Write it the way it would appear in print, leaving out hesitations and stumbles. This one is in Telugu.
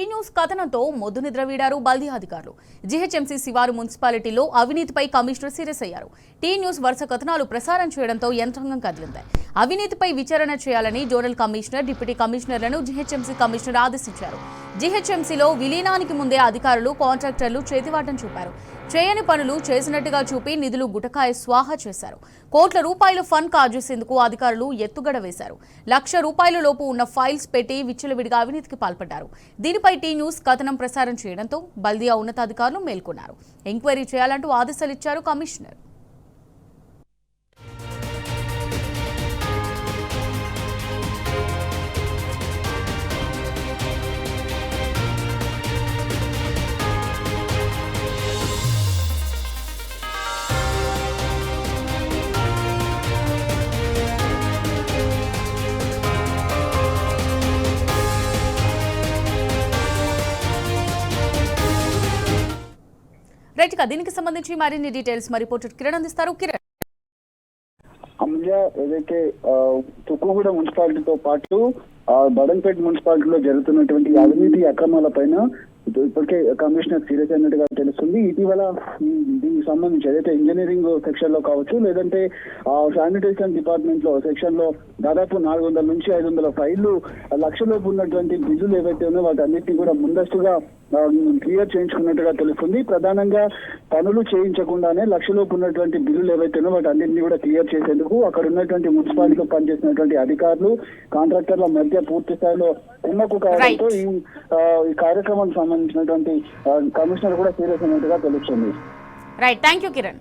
ఈ న్యూస్ కథనంతో మొద్దు నిద్ర వీడారు బల్దీ అధికారులు. జీహెచ్ఎంసీ శివారు మున్సిపాలిటీలో అవినీతిపై కమిషనర్ సీరియస్ అయ్యారు. టీ న్యూస్ వరుస కథనాలు ప్రసారం చేయడంతో యంత్రాంగం కదిలింది. అవినీతిపై విచారణ చేయాలని జోనల్ కమిషనర్, డిప్యూటీ కమిషనర్లను జీహెచ్ఎంసీ కమిషనర్ ఆదేశించారు. జీహెచ్ఎంసీలో విలీనానికి ముందే అధికారులు, కాంట్రాక్టర్లు చేతివాటం చూపారు. చేయని పనులు చేసినట్టుగా చూపి నిధులు గుటకాయ స్వాహా చేశారు. కోట్ల రూపాయల ఫండ్ కాజేసేందుకు అధికారులు ఎత్తుగడ వేశారు. ₹1,00,000 లోపు ఉన్న ఫైల్స్ పెట్టి విచ్చలవిడిగా అవినీతికి పాల్పడ్డారు. దీనిపై టీ న్యూస్ కథనం ప్రసారం చేయడంతో బల్దియా ఉన్నతాధికారులు మేల్కొన్నారు. ఎంక్వైరీ చేయాలంటూ ఆదేశాలు ఇచ్చారు కమిషనర్. రైట్ గా దీనికి సంబంధించి మరిన్ని డీటెయిల్స్ మా రిపోర్టర్ కిరణ్ అందిస్తారు. కిరణ్, అమూల్య, ఏదైతే తుక్కుగూడ మున్సిపాలిటీతో పాటు బడంపేట మున్సిపాలిటీలో జరుగుతున్నటువంటి అవినీతి అక్రమాల పైన ఇప్పటికే కమిషనర్ సీరియస్ అయినట్టుగా తెలుస్తుంది. ఇటీవల దీనికి సంబంధించి ఏదైతే ఇంజనీరింగ్ సెక్షన్ లో కావచ్చు, లేదంటే శానిటేషన్ డిపార్ట్మెంట్ లో సెక్షన్ లో దాదాపు 400 నుంచి 500 ఫైళ్లు లక్షలోపు ఉన్నటువంటి బిల్లులు ఏవైతే ఉన్నాయో వాటి అన్నింటినీ కూడా ముందస్తుగా క్లియర్ చేయించుకున్నట్టుగా తెలుస్తుంది. ప్రధానంగా పనులు చేయించకుండానే లక్షలోపు ఉన్నటువంటి బిల్లులు ఏవైతే ఉన్నాయో వాటి అన్నింటినీ కూడా క్లియర్ చేసేందుకు అక్కడ ఉన్నటువంటి మున్సిపాలిటీలో పనిచేసినటువంటి అధికారులు, కాంట్రాక్టర్ల మధ్య పూర్తి స్థాయిలో కుమ్మక్కు కావడంతో ఈ కార్యక్రమానికి సంబంధించినటువంటి కమిషనర్ కూడా సీరియస్ అయినట్టుగా తెలుస్తుంది. Right, thank you Kiran.